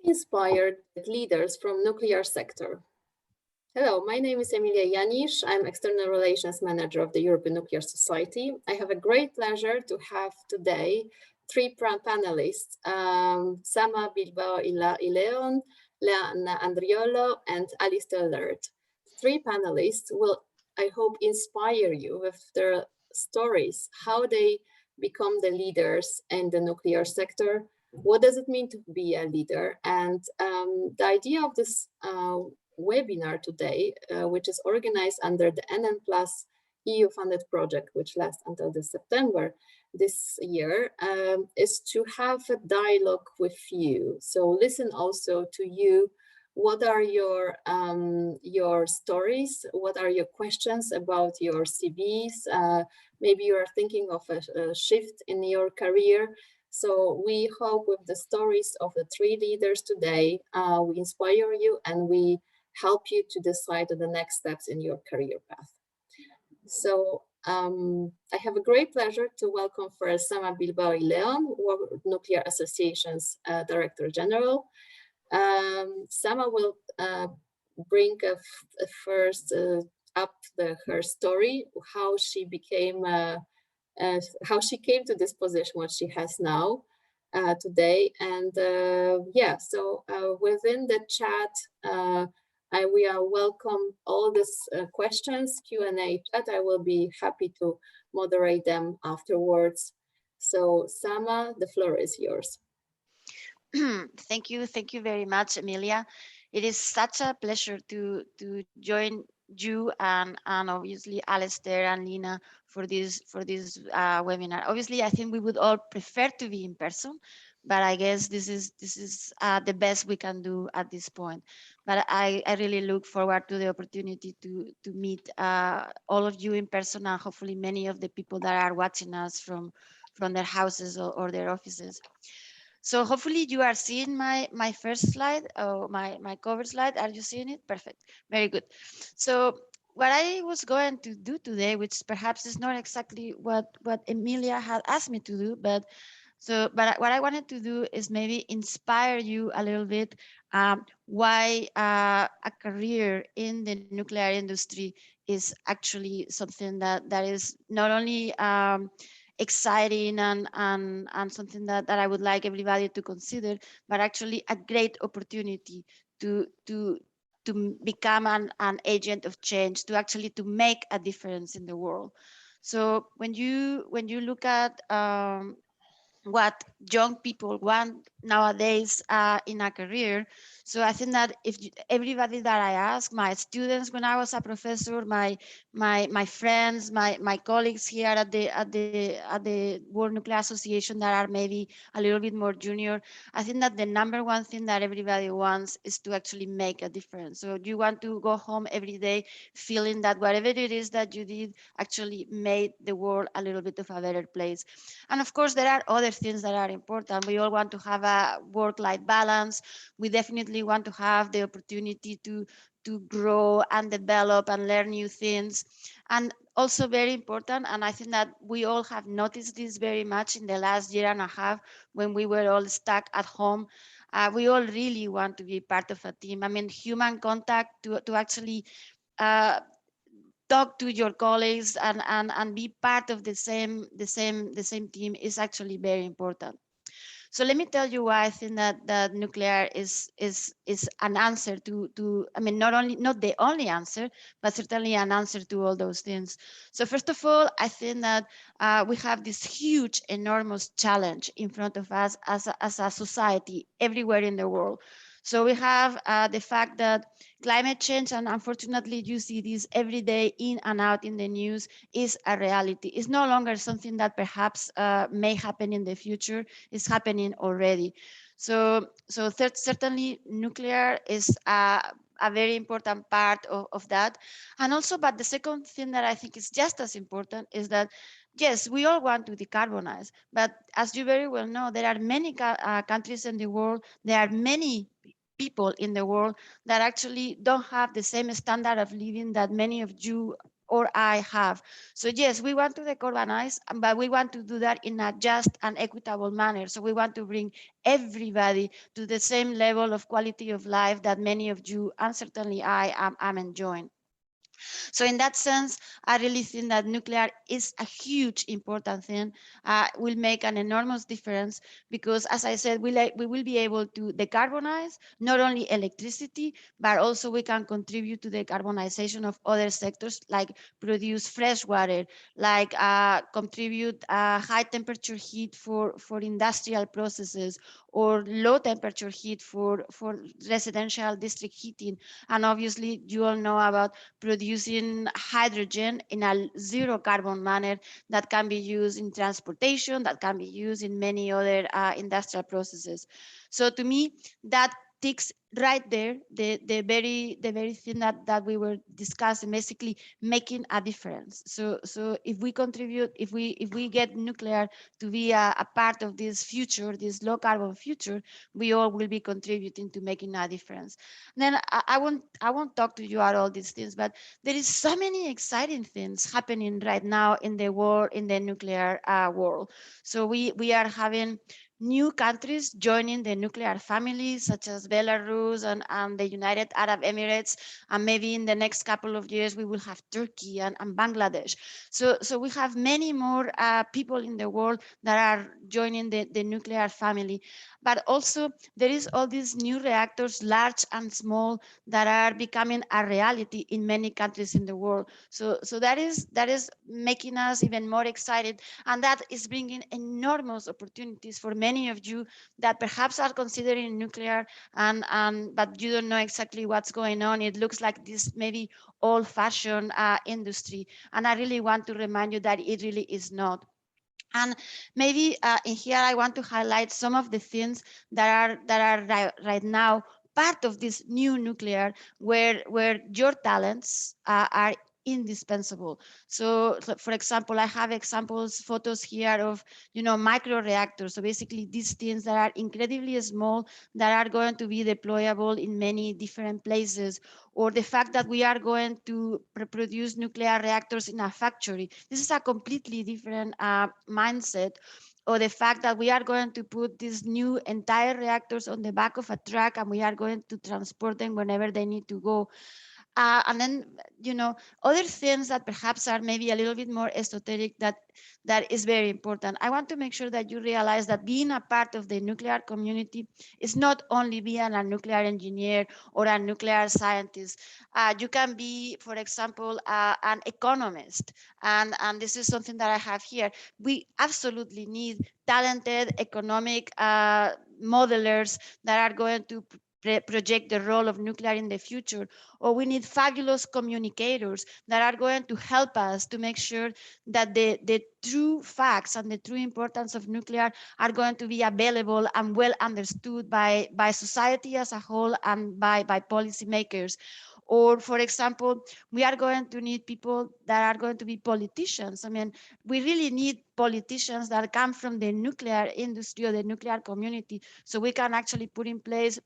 Inspired leaders from nuclear sector. Hello, my name is Emilia Janisz. I'm External Relations Manager of the European Nuclear Society. I have a great pleasure to have today three panelists, Sama Bilbao Ileon, Lena Andriolo, and Alastair Laird. Three panelists will, I hope, inspire you with their stories, how they become the leaders in the nuclear sector. What does it mean to be a leader? And the idea of this webinar today, which is organized under the ENEN Plus EU-funded project, which lasts until this September this year, is to have a dialogue with you. So listen also to you. What are your stories? What are your questions about your CVs? Maybe you are thinking of a shift in your career. So we hope with the stories of the three leaders today, we inspire you and we help you to decide on the next steps in your career path. So I have a great pleasure to welcome first Sama Bilbao Leon, World Nuclear Association's Director General. Sama will bring first up her story, how she became, how she came to this position, what she has now today. And yeah, so within the chat, we are welcome all these questions, Q&A chat. I will be happy to moderate them afterwards. So Sama, the floor is yours. Thank you very much, Emilia. It is such a pleasure to join you and obviously Alastair and Lena for this webinar. Obviously, I think we would all prefer to be in person, but I guess this is the best we can do at this point. But I really look forward to the opportunity to meet all of you in person, and hopefully many of the people that are watching us from their houses or their offices. So hopefully you are seeing my first slide, or my cover slide. Are you seeing it? Perfect. Very good. So what I was going to do today, which perhaps is not exactly what Emilia had asked me to do, but what I wanted to do is maybe inspire you a little bit why a career in the nuclear industry is actually something that is not only exciting and something that I would like everybody to consider, but actually a great opportunity to become an agent of change, to actually to make a difference in the world. So when you look at what young people want nowadays in a career. So I think that if everybody that I ask, my students when I was a professor, my friends, my colleagues here at the World Nuclear Association that are maybe a little bit more junior, I think that the number one thing that everybody wants is to actually make a difference. So you want to go home every day feeling that whatever it is that you did actually made the world a little bit of a better place. And of course, there are other things that are important. We all want to have a work-life balance. We definitely want to have the opportunity to grow and develop and learn new things. And also very important, and I think that we all have noticed this very much in the last year and a half when we were all stuck at home. We all really want to be part of a team. I mean, human contact to actually talk to your colleagues and be part of the same team is actually very important. So let me tell you why I think that nuclear is an answer to I mean, not the only answer, but certainly an answer to all those things. So first of all, I think that we have this huge, enormous challenge in front of us as a society everywhere in the world. So we have the fact that climate change, and unfortunately you see this every day in and out in the news, is a reality. It's no longer something that perhaps may happen in the future. It's happening already. So certainly nuclear is a very important part of that. And also, but the second thing that I think is just as important is that, yes, we all want to decarbonize, but as you very well know, there are many countries in the world, there are many people in the world that actually don't have the same standard of living that many of you or I have. So yes, we want to decarbonize, but we want to do that in a just and equitable manner. So we want to bring everybody to the same level of quality of life that many of you, and certainly I am enjoying. So in that sense, I really think that nuclear is a huge important thing, will make an enormous difference, because as I said, we will be able to decarbonize not only electricity, but also we can contribute to the decarbonization of other sectors, like produce fresh water, like contribute high temperature heat for industrial processes, or low temperature heat for residential district heating. And obviously you all know about producing hydrogen in a zero carbon manner that can be used in transportation, that can be used in many other industrial processes. So to me, that ticks right there the very thing that we were discussing, basically making a difference. So if we contribute, if we get nuclear to be a part of this future, this low carbon future, we all will be contributing to making a difference. Then I won't talk to you about all these things, but there is so many exciting things happening right now in the world, in the nuclear world. So we are having new countries joining the nuclear family, such as Belarus and the United Arab Emirates. And maybe in the next couple of years, we will have Turkey and Bangladesh. So we have many more people in the world that are joining the nuclear family. But also there is all these new reactors, large and small, that are becoming a reality in many countries in the world. So that is making us even more excited, and that is bringing enormous opportunities for many of you that perhaps are considering nuclear, and but you don't know exactly what's going on. It looks like this maybe old-fashioned industry, and I really want to remind you that it really is not. And maybe in here, I want to highlight some of the things that are right now part of this new nuclear, where your talents are indispensable. So for example, I have photos here of, micro reactors. So basically these things that are incredibly small, that are going to be deployable in many different places, or the fact that we are going to produce nuclear reactors in a factory. This is a completely different mindset. Or the fact that we are going to put these new entire reactors on the back of a truck, and we are going to transport them whenever they need to go. And then, other things that perhaps are maybe a little bit more esoteric, that is very important. I want to make sure that you realize that being a part of the nuclear community is not only being a nuclear engineer or a nuclear scientist. You can be, for example, an economist. And this is something that I have here. We absolutely need talented economic modelers that are going to project the role of nuclear in the future. Or we need fabulous communicators that are going to help us to make sure that the true facts and the true importance of nuclear are going to be available and well understood by society as a whole, and by policymakers. Or, for example, we are going to need people that are going to be politicians. I mean, we really need politicians that come from the nuclear industry or the nuclear community, so we can actually put in place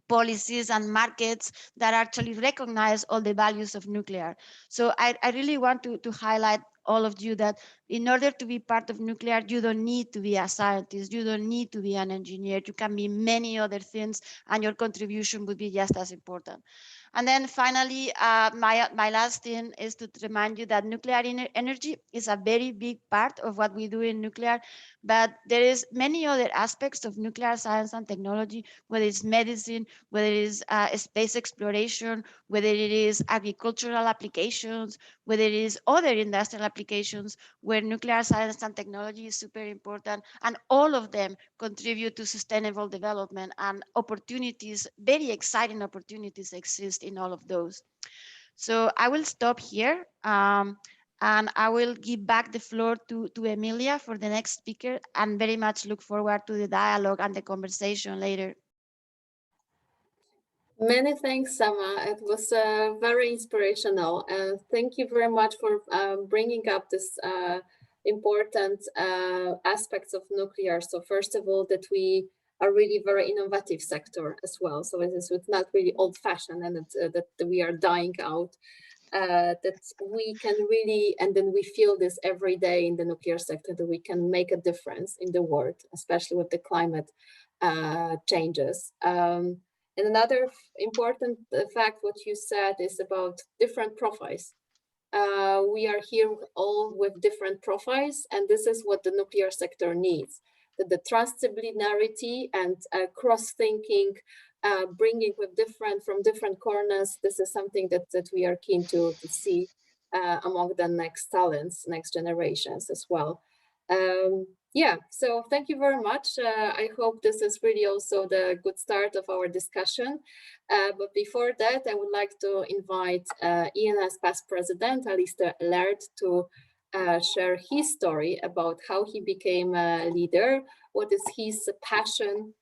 policies and markets that actually recognize all the values of nuclear. So I really want to highlight all of you that in order to be part of nuclear, you don't need to be a scientist, you don't need to be an engineer, you can be many other things, and your contribution would be just as important. And then finally, my last thing is to remind you that nuclear energy is a very big part of what we do in nuclear, but there is many other aspects of nuclear science and technology, whether it's medicine, whether it is space exploration, whether it is agricultural applications, whether it is other industrial applications, where nuclear science and technology is super important, and all of them contribute to sustainable development, and opportunities, very exciting opportunities exist in all of those. So I will stop here, and I will give back the floor to Emilia for the next speaker, and very much look forward to the dialogue and the conversation later. Many thanks, Sama. It was very inspirational. And thank you very much for bringing up this important aspects of nuclear. So first of all, that we are really very innovative sector as well. So it's not really old fashioned, and it's, that we are dying out. that we can really, and then we feel this every day in the nuclear sector, that we can make a difference in the world, especially with the climate changes. And another important fact, what you said, is about different profiles. We are here all with different profiles, and this is what the nuclear sector needs. The transdisciplinarity and cross-thinking, bringing with from different corners. This is something that we are keen to see among the next talents, next generations as well. Yeah, so thank you very much. I hope this is really also the good start of our discussion. But before that, I would like to invite ENS past president, Alastair Laird, to share his story about how he became a leader, what is his passion,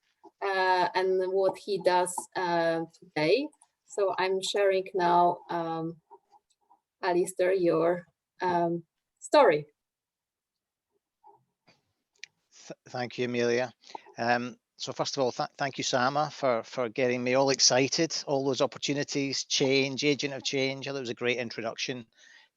and what he does today. So I'm sharing now, Alastair, your story. Thank you, Amelia. So first of all, thank you, Sama, for getting me all excited. All those opportunities, change, agent of change. I thought it was a great introduction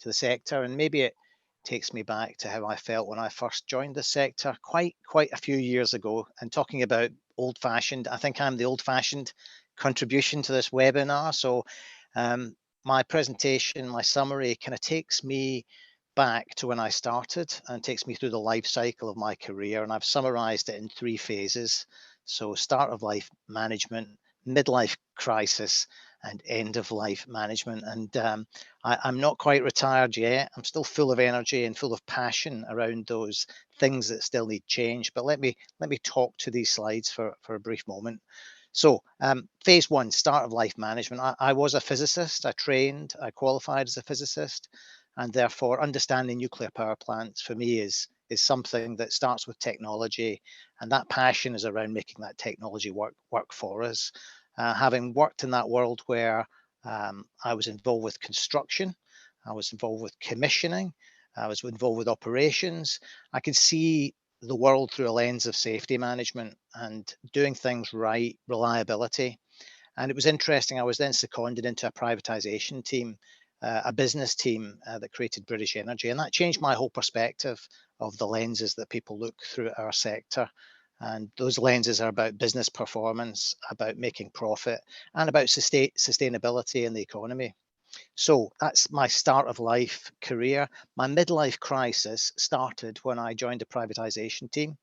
to the sector, and maybe it takes me back to how I felt when I first joined the sector quite a few years ago. And talking about old-fashioned, I think I'm the old-fashioned contribution to this webinar. So my presentation, my summary, kind of takes me back to when I started and takes me through the life cycle of my career. And I've summarized it in 3 phases. So start of life management, midlife crisis, and end of life management. And I'm not quite retired yet. I'm still full of energy and full of passion around those things that still need change. But let me talk to these slides for a brief moment. So phase 1, start of life management. I was a physicist. I qualified as a physicist. And therefore, understanding nuclear power plants for me is something that starts with technology, and that passion is around making that technology work for us. Having worked in that world where I was involved with construction, I was involved with commissioning, I was involved with operations, I could see the world through a lens of safety management and doing things right, reliability. And it was interesting. I was then seconded into a privatization team, a business team that created British Energy. And that changed my whole perspective of the lenses that people look through at our sector. And those lenses are about business performance, about making profit, and about sustainability in the economy. So that's my start of life career. My midlife crisis started when I joined a privatization team.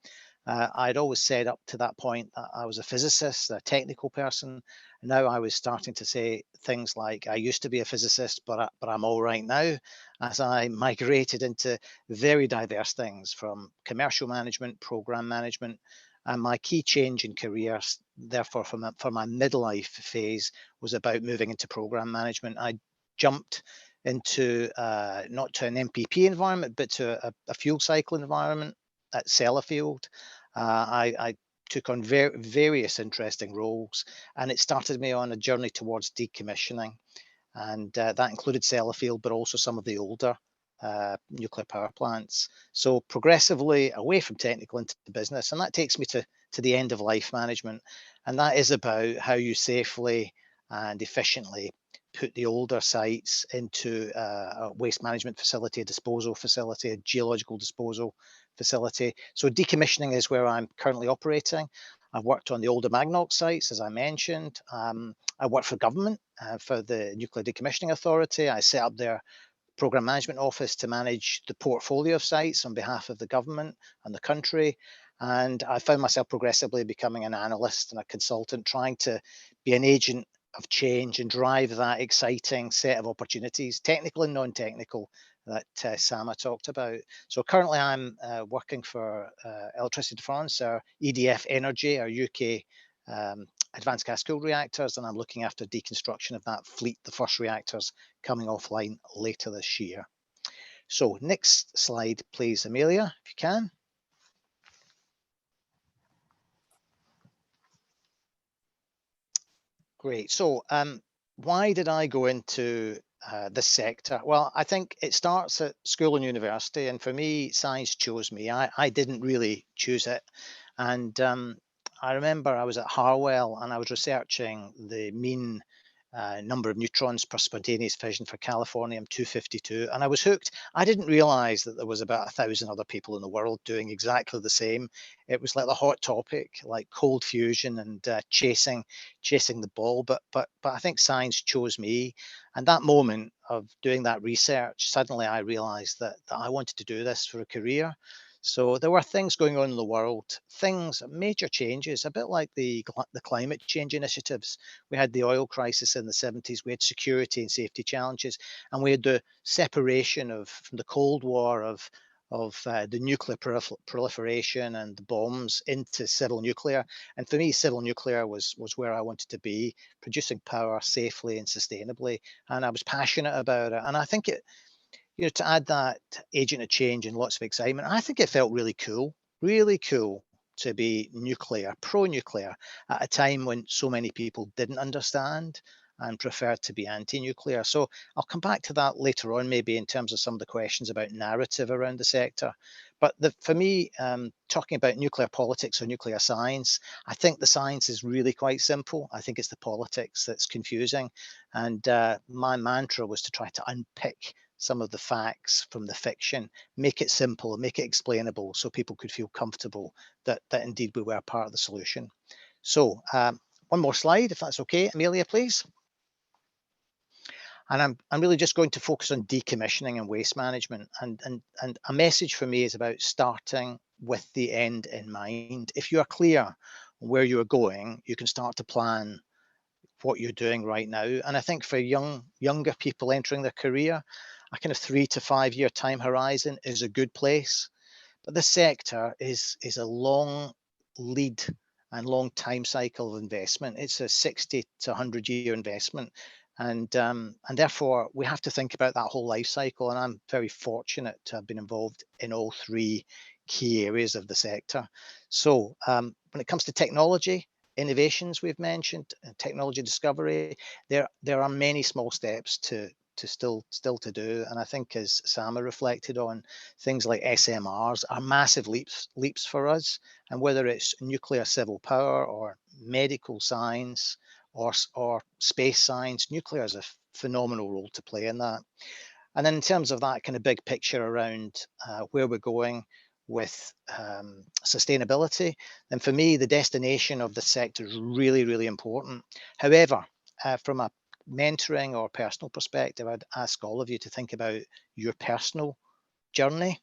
I'd always said up to that point that I was a physicist, a technical person. Now I was starting to say things like, I used to be a physicist, but I'm all right now, as I migrated into very diverse things from commercial management, program management. And my key change in career, therefore, for my midlife phase, was about moving into program management. I jumped into not to an MPP environment, but to a fuel cycle environment at Sellafield. I took on various interesting roles, and it started me on a journey towards decommissioning. And that included Sellafield, but also some of the older nuclear power plants. So progressively away from technical into the business, and that takes me to the end of life management. And that is about how you safely and efficiently put the older sites into a waste management facility, a disposal facility, a geological disposal facility. So decommissioning is where I'm currently operating. I've worked on the older Magnox sites, as I mentioned. I worked for government, for the Nuclear Decommissioning Authority. I set up their program management office to manage the portfolio of sites on behalf of the government and the country. And I found myself progressively becoming an analyst and a consultant, trying to be an agent of change and drive that exciting set of opportunities, technical and non-technical, that Sama talked about. So currently I'm working for Electricity de France, or EDF Energy, our UK advanced gas-cooled reactors, and I'm looking after deconstruction of that fleet, the first reactors coming offline later this year. So next slide, please, Amelia, if you can. Great. So why did I go into this sector? Well, I think it starts at school and university, and for me, science chose me. I didn't really choose it. And I remember I was at Harwell and I was researching the mean number of neutrons per spontaneous fission for californium-252, and I was hooked. I didn't realize that there was about 1,000 other people in the world doing exactly the same. It was like the hot topic, like cold fusion and chasing the ball. But I think science chose me, and that moment of doing that research, suddenly I realized that I wanted to do this for a career. So there were things going on in the world, major changes, a bit like the climate change initiatives. We had the oil crisis in the 70s, we had security and safety challenges, and we had the separation from the Cold War of the nuclear proliferation and the bombs into civil nuclear. And for me, civil nuclear was where I wanted to be, producing power safely and sustainably. And I was passionate about it. And I think to add that agent of change and lots of excitement, I think it felt really cool to be pro-nuclear at a time when so many people didn't understand and preferred to be anti-nuclear. So I'll come back to that later on, maybe in terms of some of the questions about narrative around the sector. But for me, talking about nuclear politics or nuclear science, I think the science is really quite simple. I think it's the politics that's confusing. And my mantra was to try to unpick some of the facts from the fiction, make it simple, make it explainable so people could feel comfortable that indeed we were part of the solution. So one more slide, if that's okay, Amelia, please. And I'm really just going to focus on decommissioning and waste management. And a message for me is about starting with the end in mind. If you are clear where you're going, you can start to plan what you're doing right now. And I think for younger people entering their career, a kind of 3 to 5 year time horizon is a good place. But this sector is a long lead and long time cycle of investment. It's a 60 to 100 year investment. And therefore, we have to think about that whole life cycle. And I'm very fortunate to have been involved in all three key areas of the sector. So when it comes to technology, innovations we've mentioned, technology discovery, there are many small steps to still to do. And I think, as Sama reflected on, things like SMRs are massive leaps for us. And whether it's nuclear civil power or medical science or space science, nuclear has a phenomenal role to play in that. And then in terms of that kind of big picture around where we're going with sustainability, then for me, the destination of the sector is really, really important. However, from a mentoring or personal perspective, I'd ask all of you to think about your personal journey.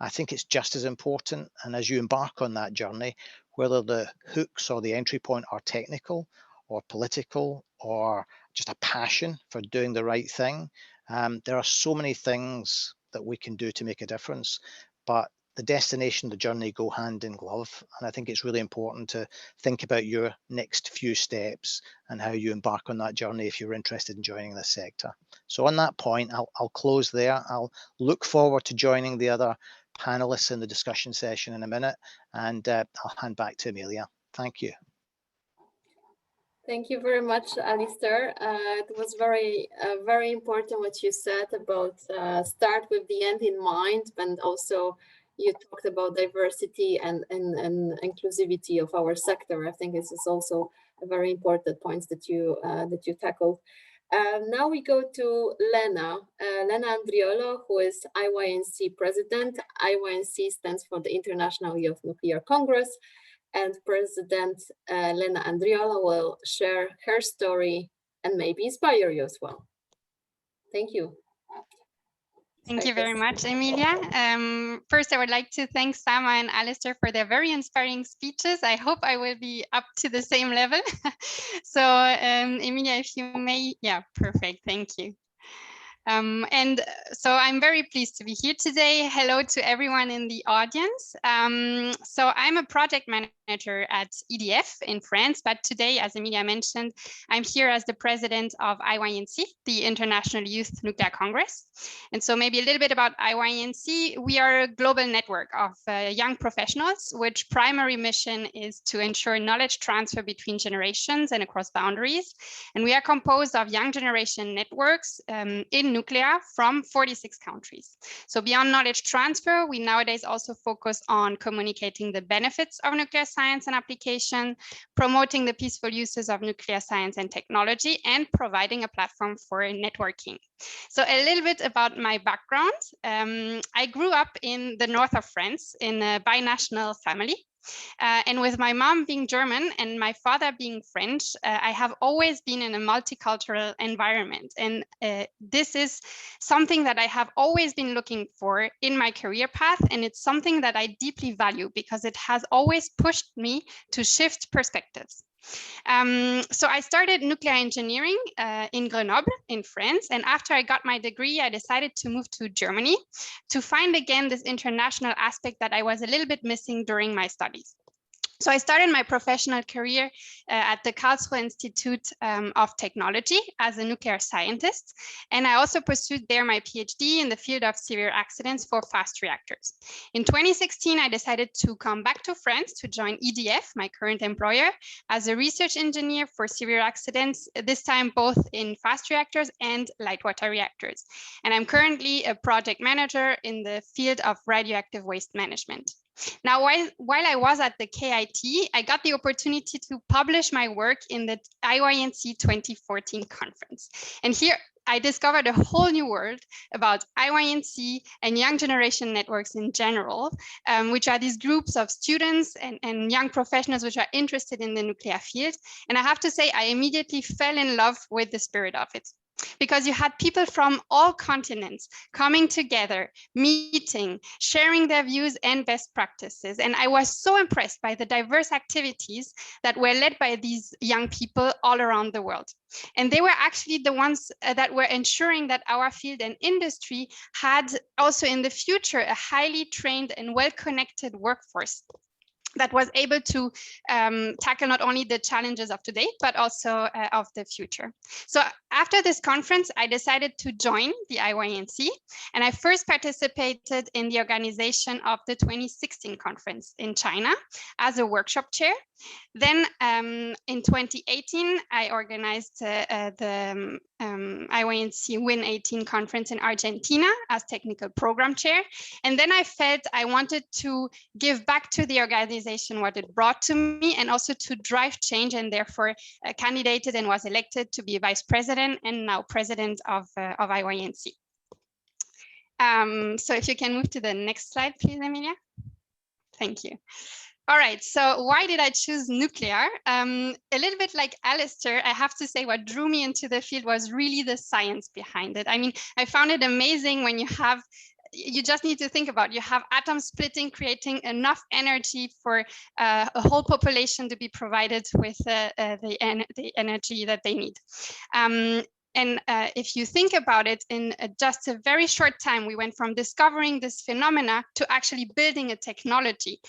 I think it's just as important. And as you embark on that journey, whether the hooks or the entry point are technical or political or just a passion for doing the right thing, there are so many things that we can do to make a difference. But the destination, the journey go hand in glove. And I think it's really important to think about your next few steps and how you embark on that journey if you're interested in joining this sector. So on that point, I'll close there. I'll look forward to joining the other panelists in the discussion session in a minute, and I'll hand back to Amelia. Thank you. Thank you very much, Alastair. It was very important what you said about start with the end in mind, and also you talked about diversity and inclusivity of our sector. I think this is also a very important point that you tackled. Now we go to Lena Andriolo, who is IYNC president. IYNC stands for the International Youth Nuclear Congress, and President Lena Andriolo will share her story and maybe inspire you as well. Thank you. Thank you very much, Emilia. First, I would like to thank Sama and Alastair for their very inspiring speeches. I hope I will be up to the same level. So, Emilia, if you may, yeah, perfect. Thank you. And so I'm very pleased to be here today. Hello to everyone in the audience. So I'm a project manager at EDF in France, but today, as Emilia mentioned, I'm here as the president of IYNC, the International Youth Nuclear Congress. And so maybe a little bit about IYNC. We are a global network of young professionals, which primary mission is to ensure knowledge transfer between generations and across boundaries. And we are composed of young generation networks in nuclear from 46 countries. So beyond knowledge transfer, we nowadays also focus on communicating the benefits of nuclear science and application, promoting the peaceful uses of nuclear science and technology, and providing a platform for networking. So a little bit about my background. I grew up in the north of France in a binational family. And with my mom being German and my father being French, I have always been in a multicultural environment. And this is something that I have always been looking for in my career path. And it's something that I deeply value because it has always pushed me to shift perspectives. So I started nuclear engineering in Grenoble in France. And after I got my degree, I decided to move to Germany to find again this international aspect that I was a little bit missing during my studies. So I started my professional career at the Karlsruhe Institute of Technology as a nuclear scientist. And I also pursued there my PhD in the field of severe accidents for fast reactors. In 2016, I decided to come back to France to join EDF, my current employer, as a research engineer for severe accidents, this time both in fast reactors and light water reactors. And I'm currently a project manager in the field of radioactive waste management. Now, while I was at the KIT, I got the opportunity to publish my work in the IYNC 2014 conference. And here I discovered a whole new world about IYNC and young generation networks in general, which are these groups of students and young professionals which are interested in the nuclear field. And I have to say, I immediately fell in love with the spirit of it. Because you had people from all continents coming together, meeting, sharing their views and best practices. And I was so impressed by the diverse activities that were led by these young people all around the world. And they were actually the ones that were ensuring that our field and industry had also in the future a highly trained and well-connected workforce that was able to tackle not only the challenges of today, but also of the future. So after this conference, I decided to join the IYNC, and I first participated in the organization of the 2016 conference in China as a workshop chair. Then in 2018, I organized the IYNC WIN 18 conference in Argentina as technical program chair. And then I felt I wanted to give back to the organization what it brought to me and also to drive change, and therefore candidated and was elected to be vice president and now president of IYNC. So if you can move to the next slide, please, Emilia. Thank you. All right, so why did I choose nuclear? A little bit like Alastair, I have to say what drew me into the field was really the science behind it. I mean, I found it amazing when you just need to think about, you have atoms splitting, creating enough energy for a whole population to be provided with the energy that they need. And if you think about it, in just a very short time, we went from discovering this phenomena to actually building a technology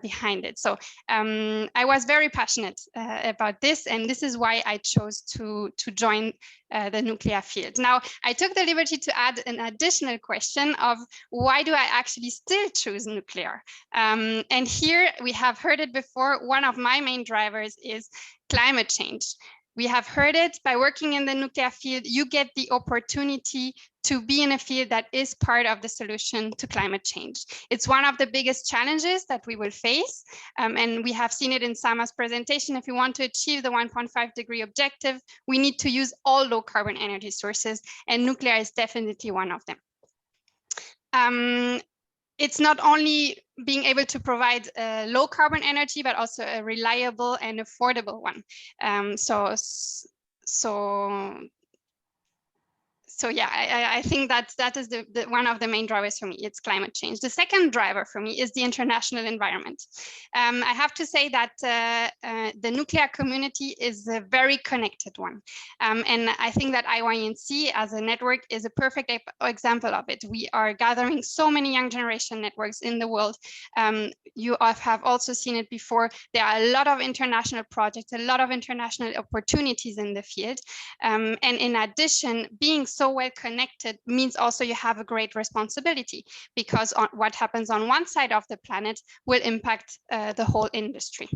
behind it. So I was very passionate about this, and this is why I chose to join the nuclear field. Now, I took the liberty to add an additional question of why do I actually still choose nuclear? And here we have heard it before. One of my main drivers is climate change. We have heard it, by working in the nuclear field, you get the opportunity to be in a field that is part of the solution to climate change. It's one of the biggest challenges that we will face. And we have seen it in Sama's presentation. If we want to achieve the 1.5 degree objective, we need to use all low carbon energy sources, and nuclear is definitely one of them. It's not only being able to provide low carbon energy, but also a reliable and affordable one. So yeah, I think that is the one of the main drivers for me. It's climate change. The second driver for me is the international environment. I have to say that the nuclear community is a very connected one. And I think that IYNC as a network is a perfect example of it. We are gathering so many young generation networks in the world. You have also seen it before. There are a lot of international projects, a lot of international opportunities in the field. And in addition, being so well connected means also you have a great responsibility, because what happens on one side of the planet will impact the whole industry.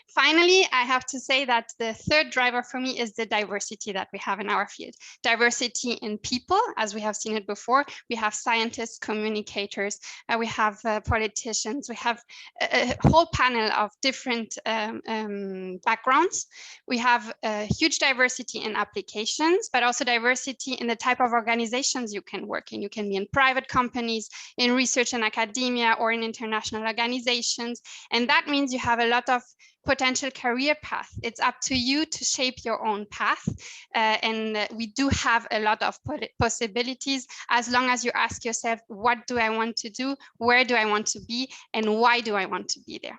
Finally, I have to say that the third driver for me is the diversity that we have in our field. Diversity in people, as we have seen it before. We have scientists, communicators, we have politicians, we have a whole panel of different backgrounds. We have a huge diversity in applications, but also diversity in the type of organizations you can work in. You can be in private companies, in research and academia, or in international organizations. And that means you have a lot of potential career path. It's up to you to shape your own path. And we do have a lot of possibilities as long as you ask yourself, what do I want to do? Where do I want to be? And why do I want to be there?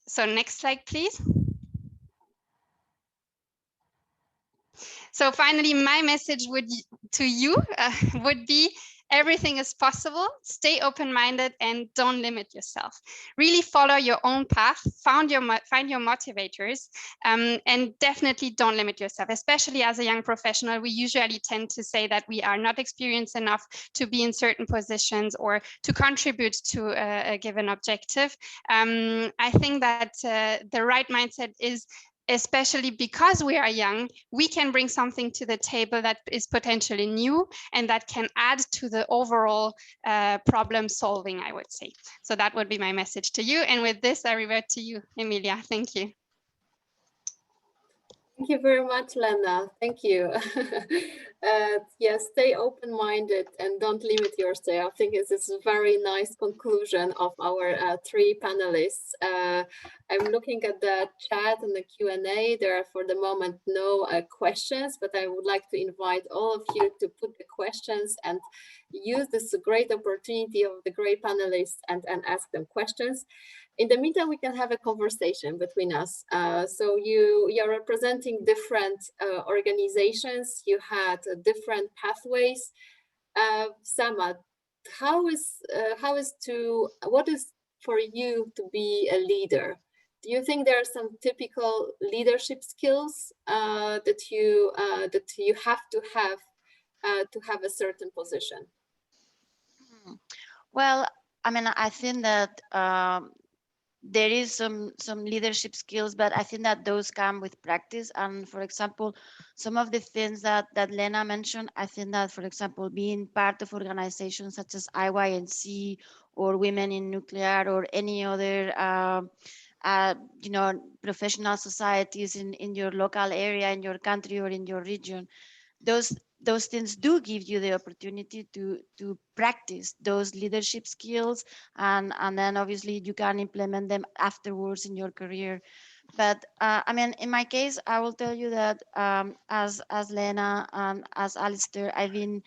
So next slide, please. So finally, my message to you would be, everything is possible. Stay open-minded and don't limit yourself. Really follow your own path, find your motivators, and definitely don't limit yourself. Especially as a young professional, we usually tend to say that we are not experienced enough to be in certain positions or to contribute to a given objective. I think that the right mindset is, especially because we are young, we can bring something to the table that is potentially new and that can add to the overall problem solving, I would say. So that would be my message to you. And with this, I revert to you, Emilia. Thank you. Thank you very much, Lena. Thank you. Yes, stay open-minded and don't limit yourself. I think this is a very nice conclusion of our three panelists. I'm looking at the chat and the Q&A. There are for the moment no questions, but I would like to invite all of you to put the questions and use this great opportunity of the great panelists and ask them questions. In the meantime, we can have a conversation between us. So you're representing different organizations. You had different pathways. Sama, what is for you to be a leader? Do you think there are some typical leadership skills that you have to have a certain position? Well, I mean, I think that there is some leadership skills, but I think that those come with practice. And for example, some of the things that Lena mentioned, I think that, for example, being part of organizations such as IYNC or Women in Nuclear or any other professional societies in your local area, in your country or in your region, those things do give you the opportunity to practice those leadership skills, and then obviously you can implement them afterwards in your career. But I mean, in my case, I will tell you that as Lena and as Alastair, I've been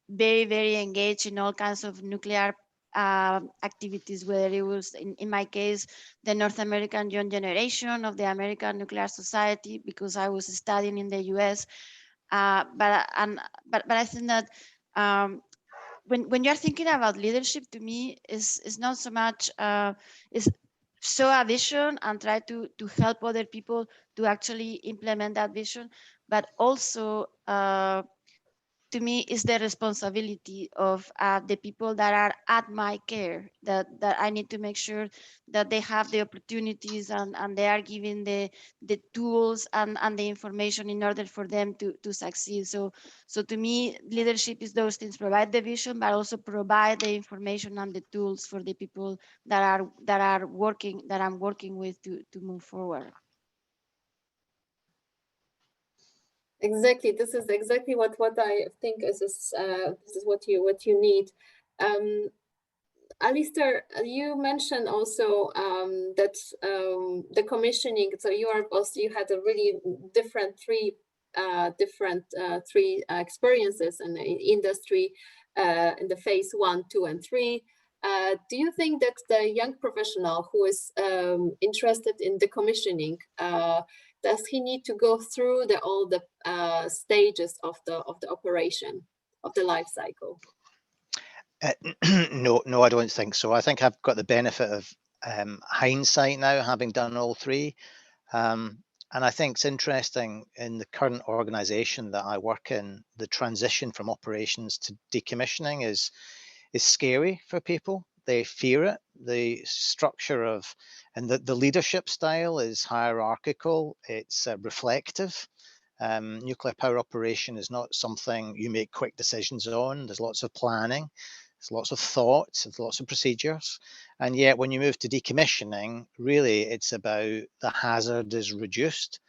very, very engaged in all kinds of nuclear activities, whether it was in my case the North American Young Generation of the American Nuclear Society, because I was studying in the US. But I think that when you're thinking about leadership, to me is not so much is show a vision and try to help other people to actually implement that vision, but also to me is the responsibility of the people that are at my care, that I need to make sure that they have the opportunities and they are given the tools and the information in order for them to succeed. So to me, leadership is those things: provide the vision, but also provide the information and the tools for the people that I'm working with to move forward. Exactly. This is exactly what I think is this is what you need. Alastair, you mentioned also that the commissioning. So you had a really different three experiences in the industry in the phase 1, 2, and 3. Do you think that the young professional who is interested in the commissioning, does he need to go through all the stages of the operation, of the life cycle? No, I don't think so. I think I've got the benefit of hindsight now, having done all three. And I think it's interesting, in the current organization that I work in, the transition from operations to decommissioning is scary for people, they fear it. The structure of, and the leadership style is hierarchical, it's reflective. Nuclear power operation is not something you make quick decisions on. There's lots of planning, there's lots of thought, there's lots of procedures. And yet when you move to decommissioning, really it's about the hazard is reduced,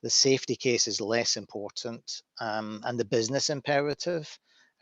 the safety case is less important, and the business imperative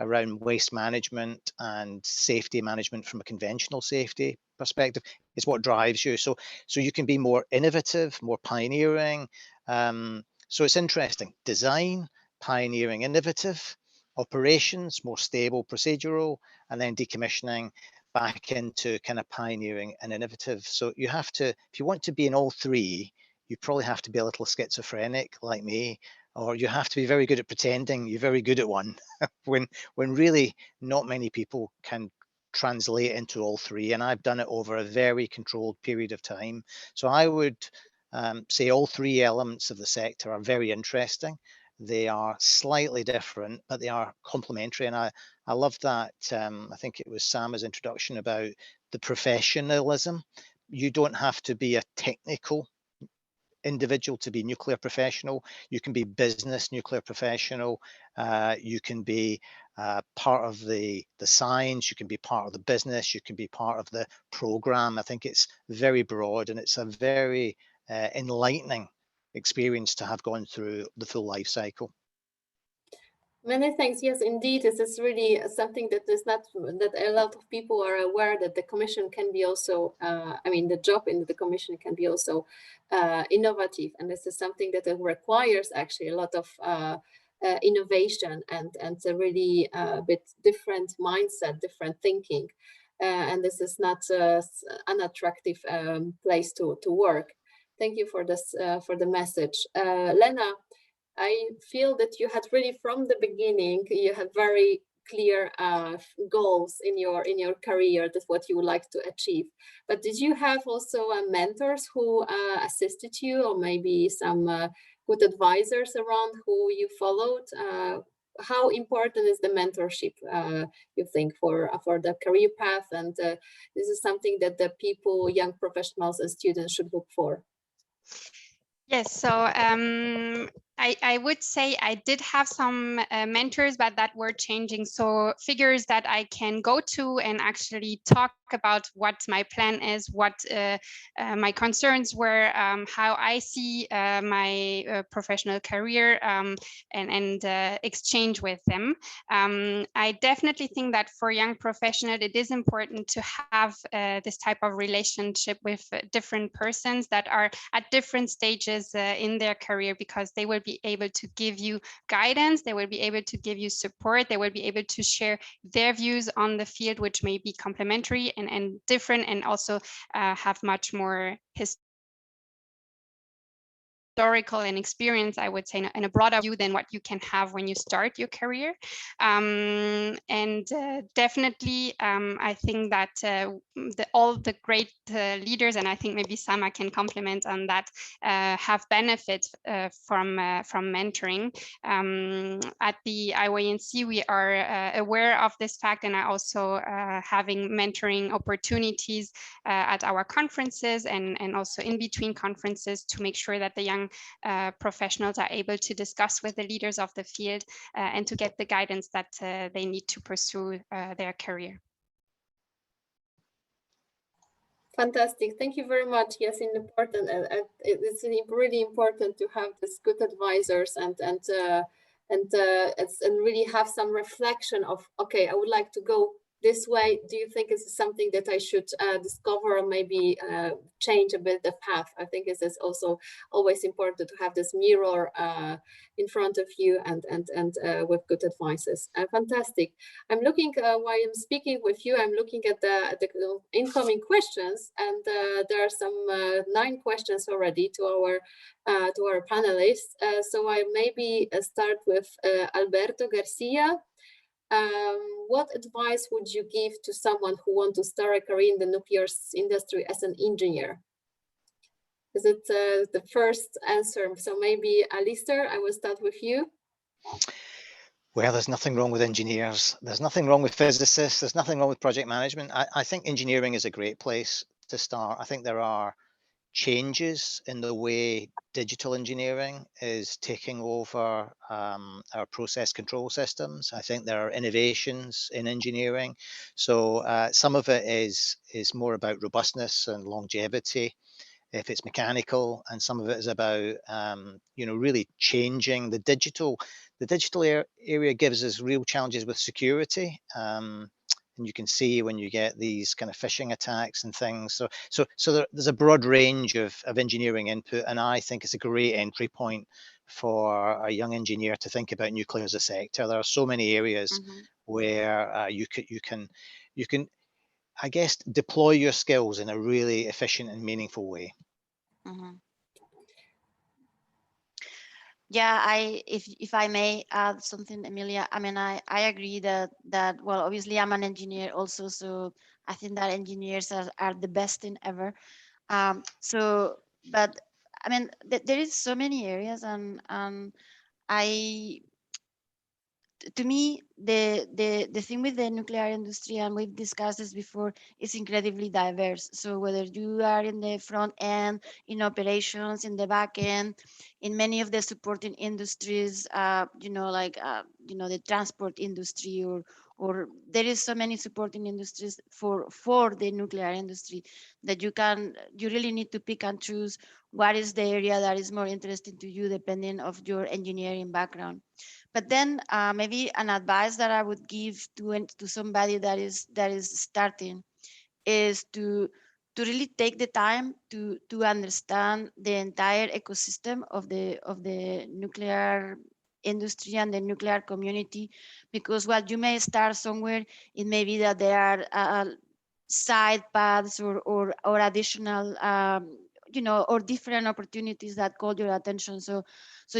around waste management and safety management from a conventional safety perspective is what drives you. So you can be more innovative, more pioneering. So it's interesting. Design, pioneering, innovative. Operations, more stable, procedural. And then decommissioning back into kind of pioneering and innovative. So you have to, if you want to be in all three, you probably have to be a little schizophrenic like me, or you have to be very good at pretending you're very good at one when really not many people can translate into all three. And I've done it over a very controlled period of time. So I would say all three elements of the sector are very interesting. They are slightly different, but they are complementary. And I love that. I think it was Sama's introduction about the professionalism. You don't have to be a technical individual to be nuclear professional. You can be business nuclear professional. You can be part of the science. You can be part of the business. You can be part of the program. I think it's very broad, and it's a very enlightening experience to have gone through the full life cycle. Many thanks. Yes, indeed, this is really something that is not, that a lot of people are aware that the commission can be also, I mean, the job in the commission can be also innovative. And this is something that requires actually a lot of innovation and a really bit different mindset, different thinking. And this is not an unattractive place to work. Thank you for this, for the message. Lena, I feel that you had really from the beginning, you had very clear goals in your career, that's what you would like to achieve. But did you have also mentors who assisted you, or maybe some good advisors around who you followed? How important is the mentorship, you think, for the career path? And this is something that the people, young professionals and students should look for. Yes, so I would say I did have some mentors, but that were changing. So figures that I can go to and actually talk about what my plan is, what my concerns were, how I see my professional career, and exchange with them. I definitely think that for young professionals, it is important to have this type of relationship with different persons that are at different stages in their career, because they will be able to give you guidance, they will be able to give you support, they will be able to share their views on the field, which may be complementary and different, and also have much more historical and experience, I would say, in a broader view than what you can have when you start your career. Definitely, I think that all the great leaders, and I think maybe Sama can comment on that, have benefit from mentoring. At the IYNC, we are aware of this fact, and are also having mentoring opportunities at our conferences and also in between conferences, to make sure that the young professionals are able to discuss with the leaders of the field and to get the guidance that they need to pursue their career. Fantastic. Thank you very much. Yes, important. It's really important to have this good advisors and really have some reflection of, okay, I would like to go this way. Do you think it's something that I should discover, or maybe change a bit the path? I think it is also always important to have this mirror in front of you and with good advices. Fantastic. I'm looking while I'm speaking with you, I'm looking at the incoming questions, and there are some 9 questions already to our panelists. So I maybe start with Alberto Garcia. What advice would you give to someone who wants to start a career in the nuclear industry as an engineer? Is it the first answer? So maybe Alastair, I will start with you. well, there's nothing wrong with engineers. There's nothing wrong with physicists. There's nothing wrong with project management. I think engineering is a great place to start. I think there are changes in the way digital engineering is taking over our process control systems. I think there are innovations in engineering. So some of it is more about robustness and longevity, if it's mechanical, and some of it is about really changing the digital. The digital area gives us real challenges with security. And you can see when you get these kind of phishing attacks and things. So there's a broad range of engineering input, and I think it's a great entry point for a young engineer to think about nuclear as a sector. There are so many areas where you can, I guess, deploy your skills in a really efficient and meaningful way. Yeah, if I may add something, Emilia, I mean, I agree that well, obviously I'm an engineer also, so I think that engineers are the best thing ever. So, but I mean, there is so many areas, and to me, the thing with the nuclear industry, and we've discussed this before, is incredibly diverse. So whether you are in the front end, in operations, in the back end, in many of the supporting industries, the transport industry, or there is so many supporting industries for the nuclear industry that you really need to pick and choose what is the area that is more interesting to you depending of your engineering background. But then maybe an advice that I would give to somebody that is starting is to really take the time to understand the entire ecosystem of the nuclear industry and the nuclear community, because while you may start somewhere, it may be that there are side paths or additional or different opportunities that call your attention. So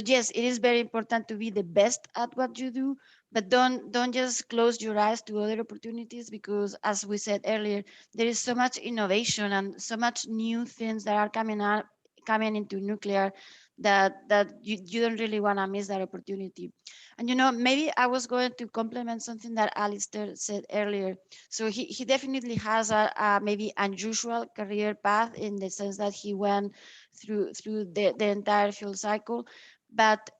yes, it is very important to be the best at what you do, but don't just close your eyes to other opportunities, because as we said earlier, there is so much innovation and so much new things that are coming into nuclear that you don't really want to miss that opportunity. And maybe I was going to complement something that Alastair said earlier. So he definitely has a maybe unusual career path, in the sense that he went through the entire fuel cycle. But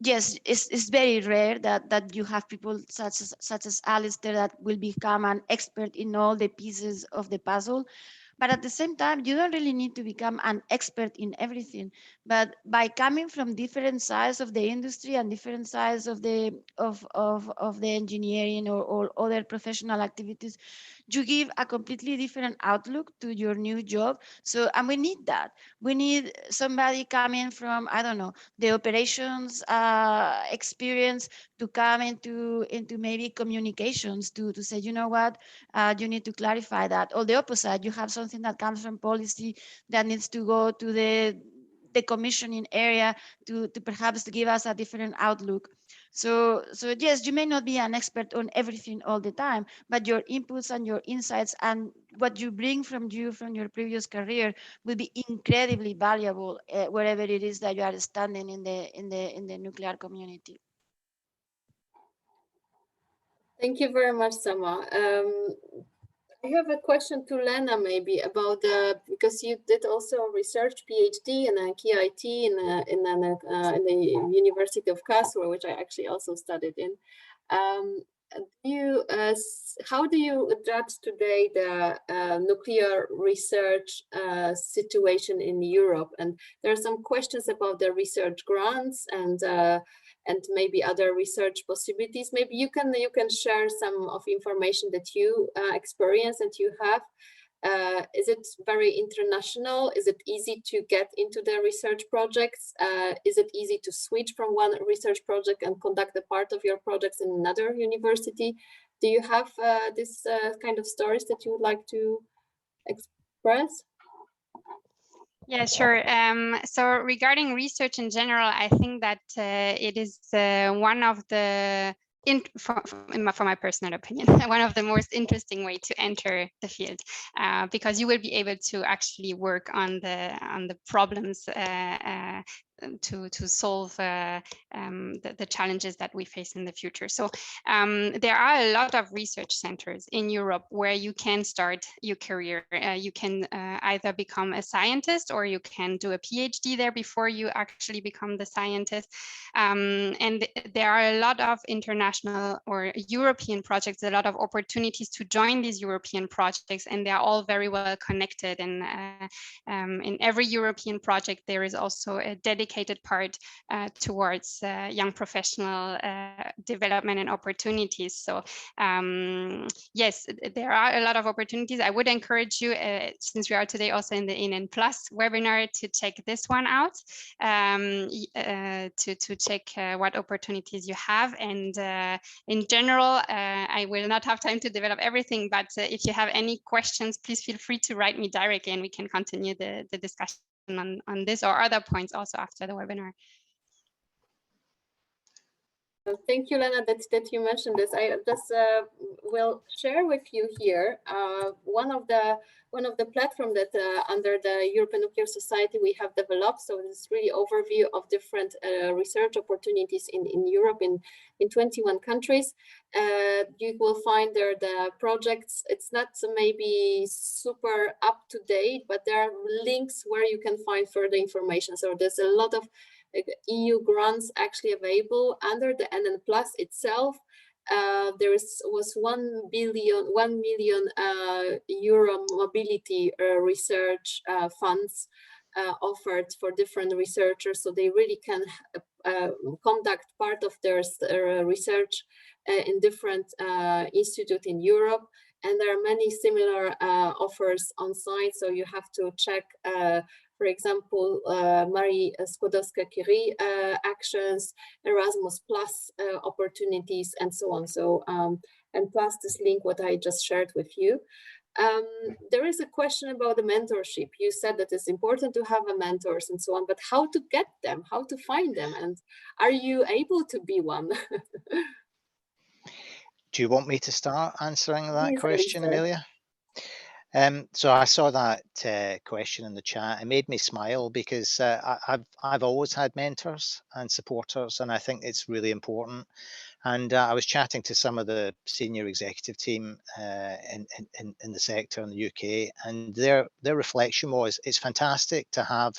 yes, it's very rare that you have people such as Alastair that will become an expert in all the pieces of the puzzle. But at the same time, you don't really need to become an expert in everything. But by coming from different sides of the industry and different sides of the engineering or other professional activities, you give a completely different outlook to your new job. So, and we need that. We need somebody coming from, I don't know, the operations experience to come into maybe communications to say, you know what, you need to clarify that. Or the opposite, you have something that comes from policy that needs to go to the commissioning area to perhaps give us a different outlook. So yes, you may not be an expert on everything all the time, but your inputs and your insights and what you bring from your previous career will be incredibly valuable wherever it is that you are standing in the nuclear community. Thank you very much, Sama. I have a question to Lena, maybe about because you did also research PhD in a KIT in the University of Karlsruhe, which I actually also studied in. How do you judge today the nuclear research situation in Europe? And there are some questions about the research grants and maybe other research possibilities. Maybe you can share some of information that you experience and you have. Is it very international? Is it easy to get into the research projects? Is it easy to switch from one research project and conduct a part of your projects in another university? Do you have this kind of stories that you would like to express? Yeah, sure. So regarding research in general, I think that it is one of the, for my personal opinion, one of the most interesting way to enter the field, because you will be able to actually work on the problems to solve the challenges that we face in the future. So there are a lot of research centers in Europe where you can start your career. You can either become a scientist, or you can do a PhD there before you actually become the scientist. And there are a lot of international or European projects, a lot of opportunities to join these European projects, and they're all very well connected. And in every European project, there is also a dedicated part towards young professional development and opportunities. So yes, there are a lot of opportunities. I would encourage you, since we are today also in the ENEN Plus webinar, to check this one out, to check what opportunities you have. And in general, I will not have time to develop everything, but if you have any questions, please feel free to write me directly, and we can continue the discussion on this or other points also after the webinar. Thank you, Lena, that you mentioned this. I just will share with you here one of the platform that under the European Nuclear Society we have developed. So this is really overview of different research opportunities in Europe in 21 countries. You will find there the projects. It's not maybe super up to date, but there are links where you can find further information. So there's a lot of EU grants actually available under the ENEN Plus itself. There was 1 million euro mobility research funds offered for different researchers, so they really can conduct part of their research in different institutes in Europe. And there are many similar offers on site, so you have to check for example, Marie Skłodowska-Curie actions, Erasmus Plus opportunities, and so on. So, and plus this link, what I just shared with you. There is a question about the mentorship. You said that it's important to have a mentors and so on, but how to get them, how to find them, and are you able to be one? Do you want me to start answering that Please, question, Alastair. Amelia? So I saw that question in the chat. It made me smile because I've always had mentors and supporters, and I think it's really important. And I was chatting to some of the senior executive team in the sector in the UK, and their reflection was, it's fantastic to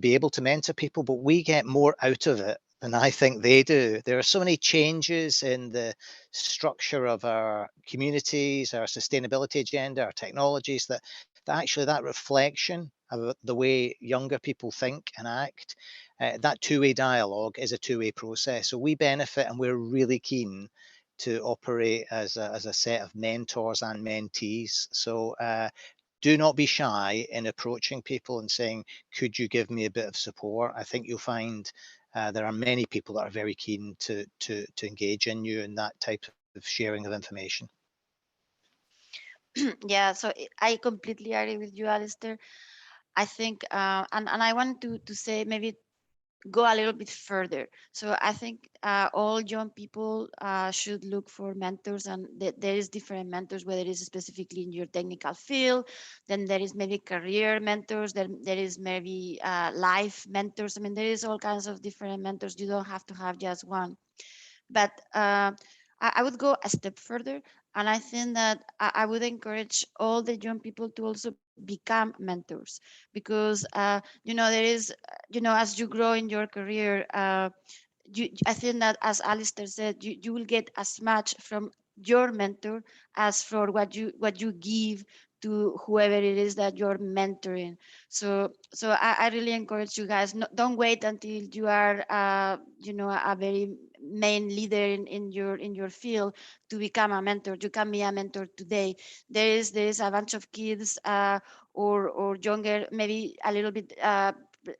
be able to mentor people, but we get more out of it than I think they do. There are so many changes in the structure of our communities, our sustainability agenda, our technologies, that actually that reflection of the way younger people think and act, that two-way dialogue is a two-way process. So we benefit, and we're really keen to operate as a set of mentors and mentees. So do not be shy in approaching people and saying, could you give me a bit of support? I think you'll find there are many people that are very keen to engage in you in that type of sharing of information. Yeah, so I completely agree with you, Alastair. I think, and I want to say maybe go a little bit further. So I think all young people should look for mentors, and there is different mentors, whether it is specifically in your technical field, then there is maybe career mentors, then there is maybe life mentors. I mean, there is all kinds of different mentors. You don't have to have just one. But I would go a step further, and I think that I would encourage all the young people to also become mentors, because there is, as you grow in your career, I think that, as Alastair said, you will get as much from your mentor as for what you give to whoever it is that you're mentoring. So I really encourage you guys, don't wait until you are a very main leader in your field to become a mentor. You can be a mentor today. There is a bunch of kids or younger, maybe a little bit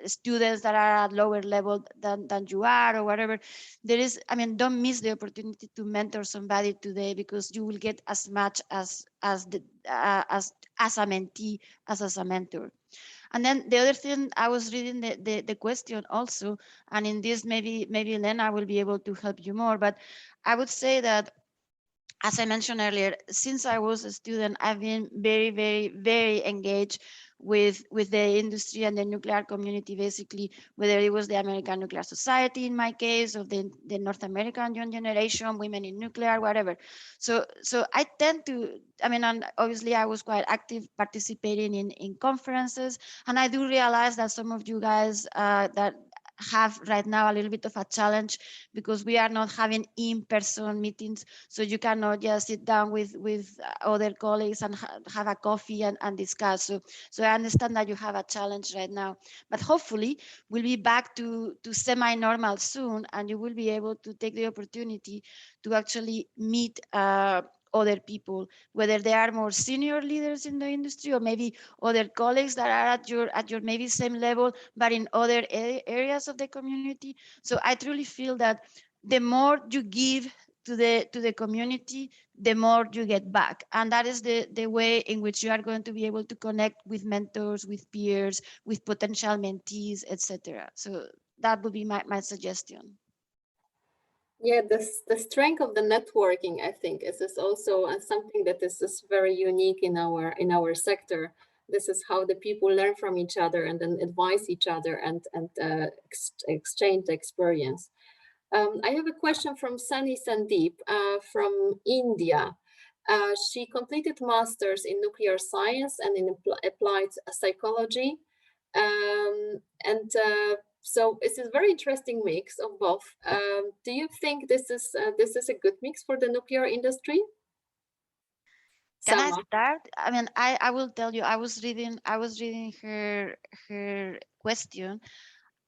students that are at lower level than you are, or whatever. There is, don't miss the opportunity to mentor somebody today, because you will get as much as a mentee as a mentor. And then the other thing, I was reading the question also, and in this maybe Lena will be able to help you more, but I would say that as I mentioned earlier, since I was a student, I've been very, very, very engaged with the industry and the nuclear community, basically, whether it was the American Nuclear Society in my case, or the North American Young Generation, Women in Nuclear, whatever. So I tend to, I mean, and obviously I was quite active participating in conferences, and I do realize that some of you guys that have right now a little bit of a challenge because we are not having in-person meetings, so you cannot just sit down with other colleagues and have a coffee and discuss. So I understand that you have a challenge right now, but hopefully we'll be back to semi-normal soon, and you will be able to take the opportunity to actually meet other people, whether they are more senior leaders in the industry or maybe other colleagues that are at your maybe same level, but in other areas of the community. So I truly feel that the more you give to the community, the more you get back. And that is the way in which you are going to be able to connect with mentors, with peers, with potential mentees, etc. So that would be my suggestion. Yeah, the strength of the networking, I think, is also something that is very unique in our sector. This is how the people learn from each other and then advise each other and exchange the experience. I have a question from Sunny Sandeep from India. She completed master's in nuclear science and in applied psychology. So it's a very interesting mix of both. Do you think this is a good mix for the nuclear industry? Can Sama. I start? I mean, I will tell you, I was reading her question,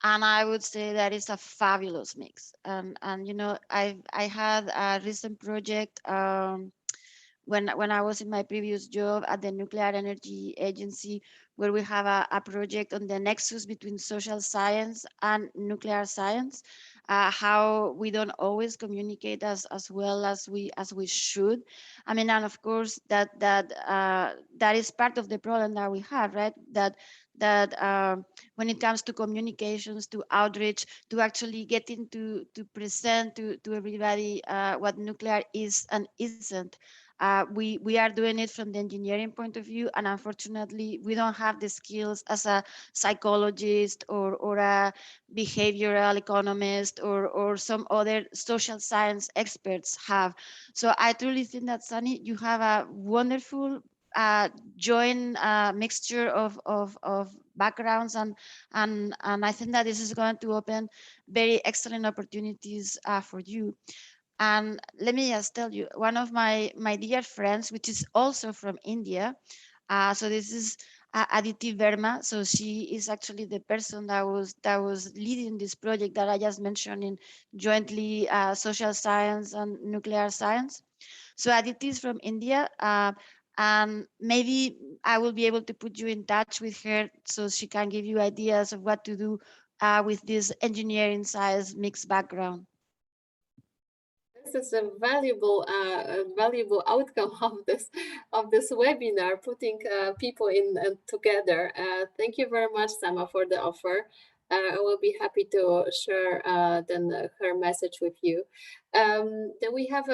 and I would say that it's a fabulous mix. And you know, I had a recent project when I was in my previous job at the Nuclear Energy Agency, where we have a project on the nexus between social science and nuclear science, how we don't always communicate as well as we should. I mean, and of course that is part of the problem that we have, right? That when it comes to communications, to outreach, to actually getting to present to everybody what nuclear is and isn't. We are doing it from the engineering point of view, and unfortunately we don't have the skills as a psychologist or a behavioral economist or some other social science experts have. So I truly think that, Sunny, you have a wonderful joint mixture of backgrounds, and I think that this is going to open very excellent opportunities for you. And let me just tell you, one of my dear friends, which is also from India, so this is Aditi Verma. So she is actually the person that was leading this project that I just mentioned in jointly social science and nuclear science. So Aditi is from India, and maybe I will be able to put you in touch with her so she can give you ideas of what to do with this engineering science mixed background. This is a valuable outcome of this webinar, putting people in together. Thank you very much, Sama, for the offer. I will be happy to share then her message with you. Then we have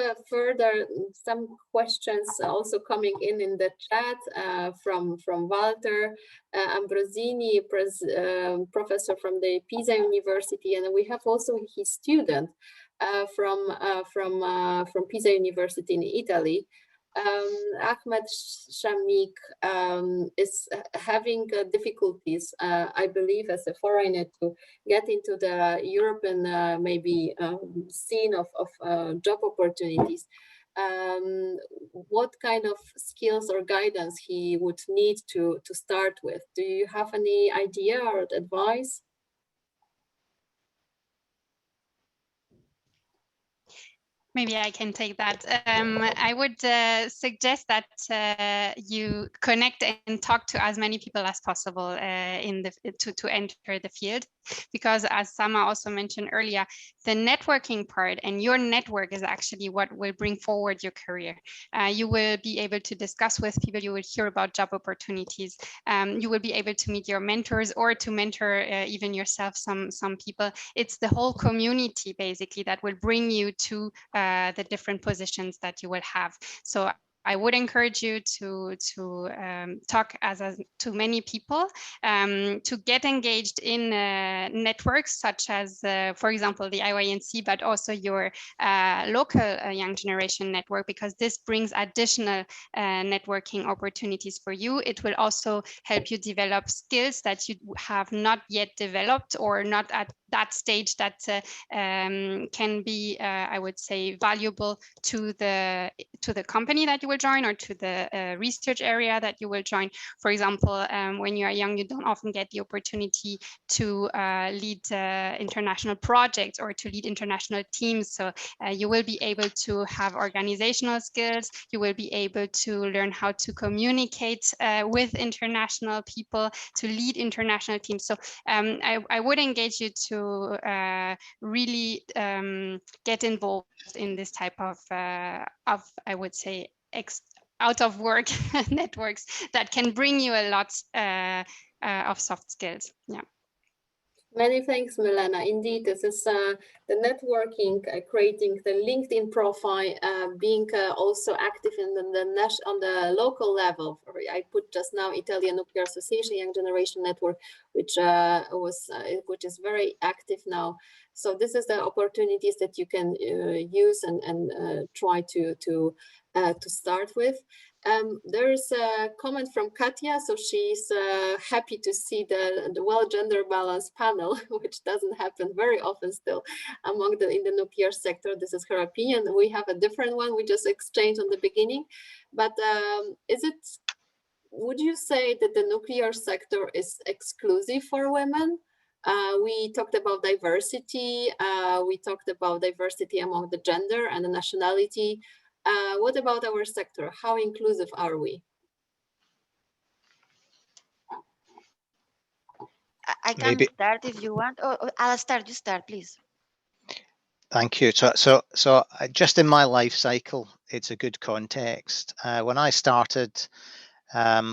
some questions also coming in the chat from Walter Ambrosini, professor from the Pisa University, and we have also his student from Pisa University in Italy. Ahmed Shamik is having difficulties, I believe, as a foreigner to get into the European maybe scene of job opportunities. What kind of skills or guidance he would need to start with? Do you have any idea or advice? Maybe I can take that. I would suggest that you connect and talk to as many people as possible to enter the field, because as Sama also mentioned earlier, the networking part and your network is actually what will bring forward your career. You will be able to discuss with people, you will hear about job opportunities, you will be able to meet your mentors or to mentor even yourself some people. It's the whole community basically that will bring you to the different positions that you will have. So I would encourage you to talk to many people, to get engaged in networks such as, for example, the IYNC, but also your local young generation network, because this brings additional networking opportunities for you. It will also help you develop skills that you have not yet developed, or not at that stage that can be, I would say, valuable to the company that you will join, or to the research area that you will join. For example, when you are young, you don't often get the opportunity to lead international projects or to lead international teams. So you will be able to have organizational skills. You will be able to learn how to communicate with international people, to lead international teams. So I would engage you to really get involved in this type of I would say, out of work networks that can bring you a lot of soft skills. Yeah. Many thanks, Milena. Indeed, this is the networking, creating the LinkedIn profile, being also active in on the local level. I put just now Italian Nuclear Association Young Generation Network, which is very active now. So this is the opportunities that you can use and try to start with. There is a comment from Katya, so she's happy to see the well gender balance panel, which doesn't happen very often still in the nuclear sector. This is her opinion. We have a different one we just exchanged on the beginning, but would you say that the nuclear sector is exclusive for women? We talked about diversity. We talked about diversity among the gender and the nationality. What about our sector? How inclusive are we? I can start if you want. Oh, Alastair, you start, please. Thank you. So just in my life cycle, it's a good context. When I started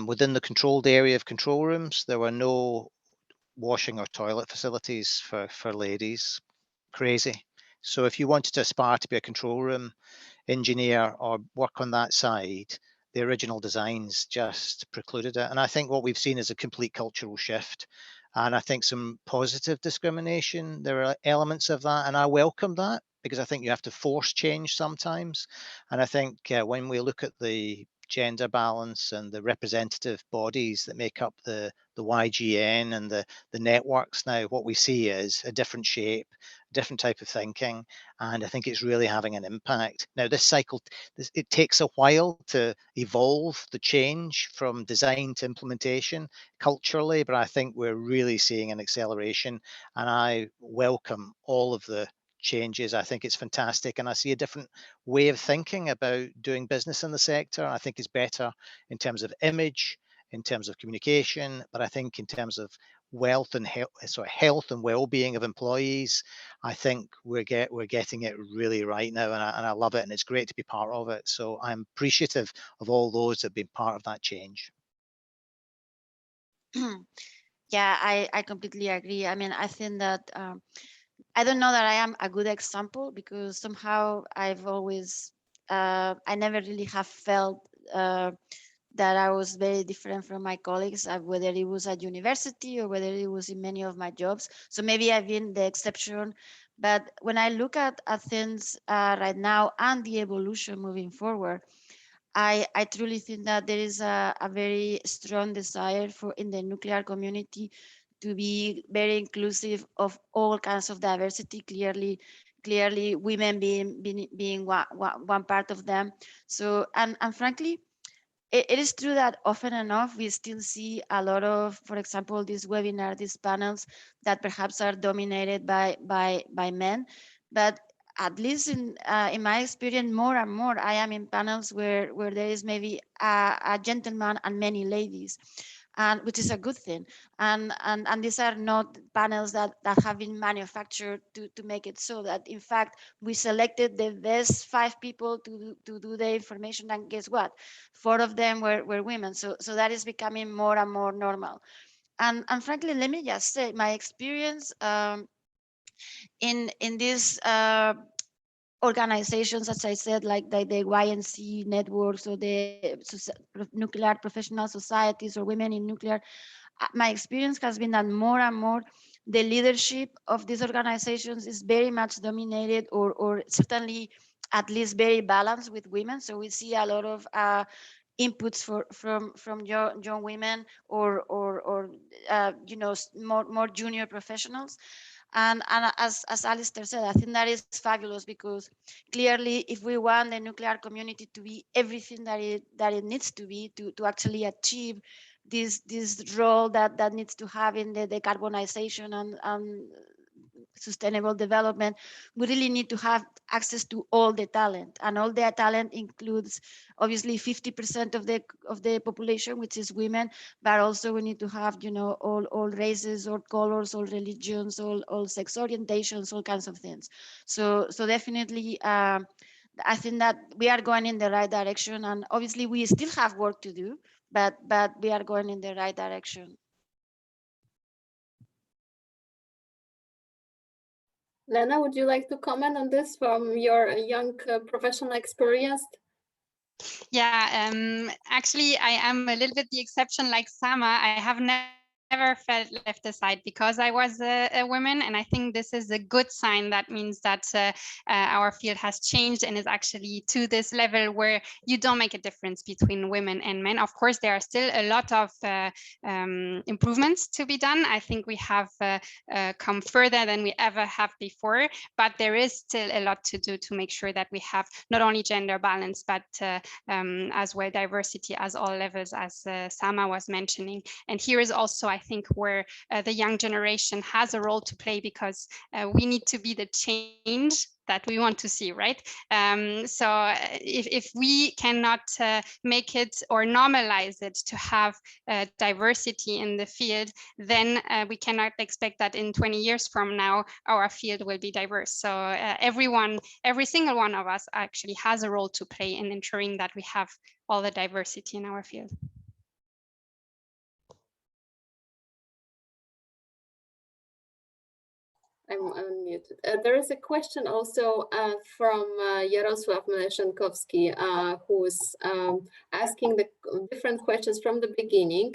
within the controlled area of control rooms, there were no washing or toilet facilities for ladies. Crazy. So if you wanted to aspire to be a control room engineer or work on that side, the original designs just precluded it. And I think what we've seen is a complete cultural shift. And I think some positive discrimination, there are elements of that, and I welcome that, because I think you have to force change sometimes. And I think when we look at the gender balance and the representative bodies that make up the YGN and the networks now, what we see is a different shape, different type of thinking, and I think it's really having an impact. Now, this cycle, it takes a while to evolve the change from design to implementation culturally, but I think we're really seeing an acceleration, and I welcome all of the changes. I think it's fantastic, and I see a different way of thinking about doing business in the sector. I think it's better in terms of image, in terms of communication, but I think in terms of wealth and health and well-being of employees, I think we're getting it really right now, and I love it, and it's great to be part of it. So I'm appreciative of all those that have been part of that change. Yeah, I completely agree. I mean, I think that I don't know that I am a good example, because somehow I've always I never really have felt that I was very different from my colleagues, whether it was at university or whether it was in many of my jobs. So maybe I've been the exception. But when I look at things right now and the evolution moving forward, I truly think that there is a very strong desire in the nuclear community to be very inclusive of all kinds of diversity. Clearly, women being one part of them. So and frankly, it is true that often enough we still see a lot of, for example, these panels that perhaps are dominated by men, but at least in my experience, more and more I am in panels where there is maybe a gentleman and many ladies, and which is a good thing. And these are not panels that have been manufactured to make it so. That in fact we selected the best 5 people to do the information, and guess what, 4 of them were women. So that is becoming more and more normal. And frankly, let me just say my experience in this organizations, as I said, like the IYNC networks or the nuclear professional societies or women in nuclear, my experience has been that more and more the leadership of these organizations is very much dominated or certainly at least very balanced with women. So we see a lot of inputs from young women or you know, more junior professionals. And as Alastair said, I think that is fabulous, because clearly if we want the nuclear community to be everything that it needs to be to actually achieve this role that needs to have in the decarbonization and sustainable development, we really need to have access to all the talent, and all the talent includes obviously 50% of the population, which is women, but also we need to have, you know, all races, all colors, all religions, all sex orientations, all kinds of things. So definitely I think that we are going in the right direction, and obviously we still have work to do, but we are going in the right direction. Lena, would you like to comment on this from your young professional experience? Yeah, actually, I am a little bit the exception like Sama. I have never felt left aside because I was a woman, and I think this is a good sign. That means that our field has changed and is actually to this level where you don't make a difference between women and men. Of course, there are still a lot of improvements to be done. I think we have come further than we ever have before, but there is still a lot to do to make sure that we have not only gender balance, but as well diversity as all levels, as Sama was mentioning. And here is also, I think, where the young generation has a role to play, because we need to be the change that we want to see, right? So if we cannot make it or normalize it to have diversity in the field, then we cannot expect that in 20 years from now, our field will be diverse. So every single one of us actually has a role to play in ensuring that we have all the diversity in our field. I'm unmuted. There is a question also from Jarosław Meleszankowski, who's asking the different questions from the beginning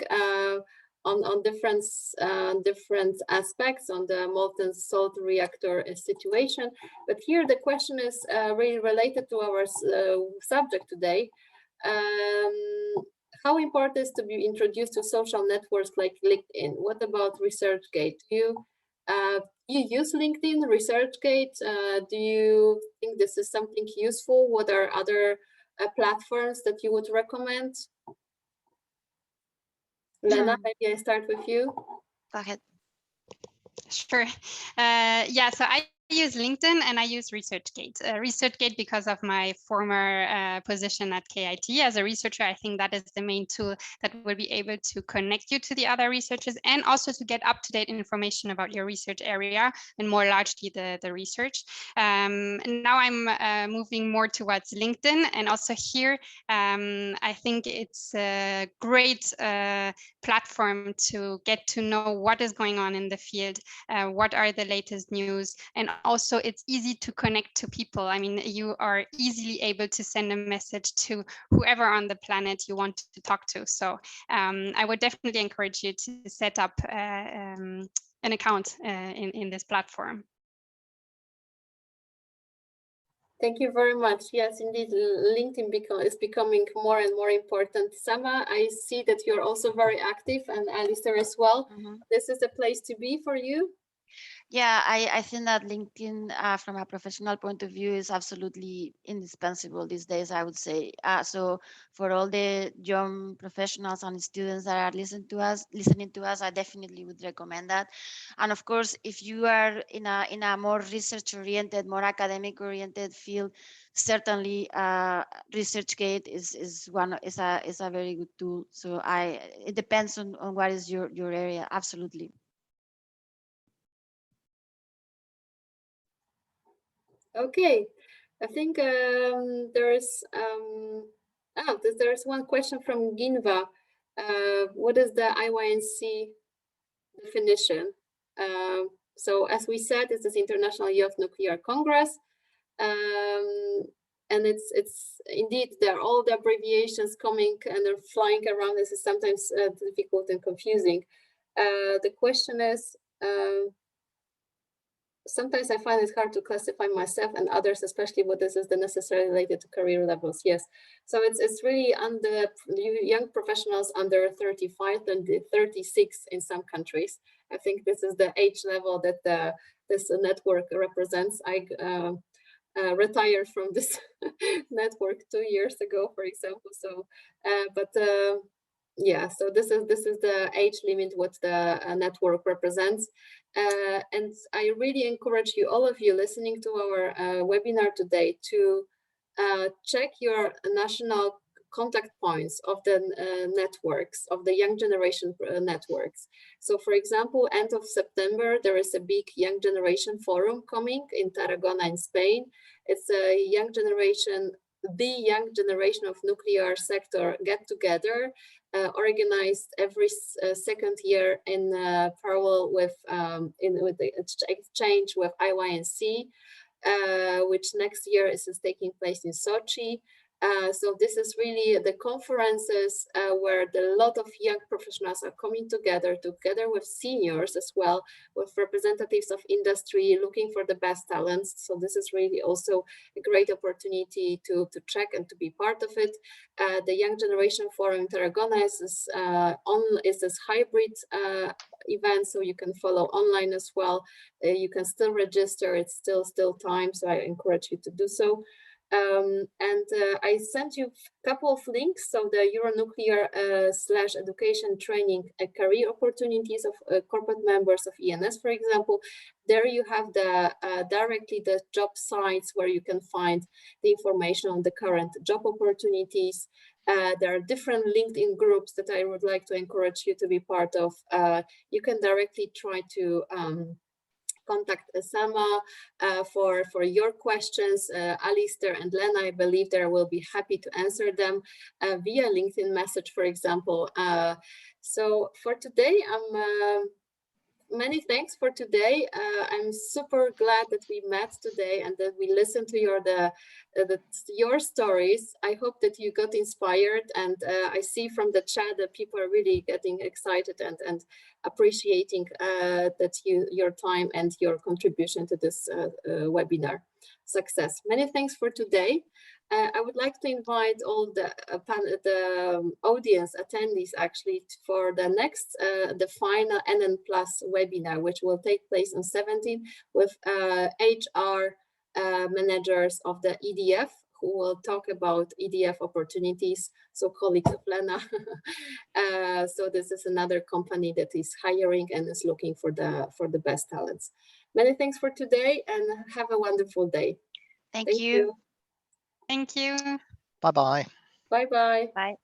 on different aspects on the molten salt reactor situation. But here the question is really related to our subject today. How important is to be introduced to social networks like LinkedIn? What about ResearchGate? You use LinkedIn, ResearchGate? Do you think this is something useful? What are other platforms that you would recommend? Lena, maybe I start with you. Go ahead. Sure. Yeah, so I use LinkedIn and I use ResearchGate. ResearchGate because of my former position at KIT as a researcher. I think that is the main tool that will be able to connect you to the other researchers and also to get up-to-date information about your research area and more largely the research. And now I'm moving more towards LinkedIn, and also here I think it's a great platform to get to know what is going on in the field, what are the latest news, and also it's easy to connect to people. I mean, you are easily able to send a message to whoever on the planet you want to talk to. So I would definitely encourage you to set up an account in this platform. Thank you very much. Yes, indeed, LinkedIn is becoming more and more important. Sama, I see that you're also very active, and Alastair as well. Mm-hmm. This is a place to be for you. Yeah, I think that LinkedIn, from a professional point of view, is absolutely indispensable these days, I would say. So for all the young professionals and students that are listening to us, I definitely would recommend that. And of course, if you are in a more research-oriented, more academic-oriented field, certainly ResearchGate is a very good tool. So it depends on what is your area. Absolutely. Okay, I think there's one question from Ginva. What is the IYNC definition? So as we said, this is International Youth Nuclear Congress. And it's indeed, there are all the abbreviations coming and they're flying around. This is sometimes difficult and confusing. The question is, sometimes I find it hard to classify myself and others, especially what this is the necessarily related to career levels. Yes, so it's really on the young professionals under 35 and 36 in some countries. I think this is the age level that this network represents. I retired from this network 2 years ago, for example. So, yeah, so this is the age limit what the network represents, and I really encourage you, all of you listening to our webinar today, to check your national contact points of the networks, of the young generation networks. So for example, end of September, there is a big young generation forum coming in Tarragona in Spain. It's a young generation, the young generation of nuclear sector get together, organized every second year in parallel with the exchange with IYNC, which next year is taking place in Sochi. So this is really the conferences where a lot of young professionals are coming together with seniors as well, with representatives of industry looking for the best talents. So this is really also a great opportunity to check and to be part of it. The Young Generation Forum in Tarragona is this hybrid event, so you can follow online as well. You can still register, it's still time, so I encourage you to do so. I sent you a couple of links. So the Euronuclear / education training career opportunities of corporate members of ENS, for example. There you have the directly the job sites where you can find the information on the current job opportunities. There are different LinkedIn groups that I would like to encourage you to be part of. You can directly try to contact Sama for your questions. Alastair and Lena, I believe they will be happy to answer them via LinkedIn message, for example. So for today, many thanks for today. I'm super glad that we met today and that we listened to your stories. I hope that you got inspired, and I see from the chat that people are really getting excited and appreciating that your time and your contribution to this webinar success. Many thanks for today. I would like to invite all the audience attendees actually for the next, the final ENEN Plus webinar, which will take place on 17 with HR managers of the EDF, who will talk about EDF opportunities, so colleagues of Lena. So this is another company that is hiring and is looking for the best talents. Many thanks for today and have a wonderful day. Thank you. Thank you. Bye-bye. Bye-bye. Bye.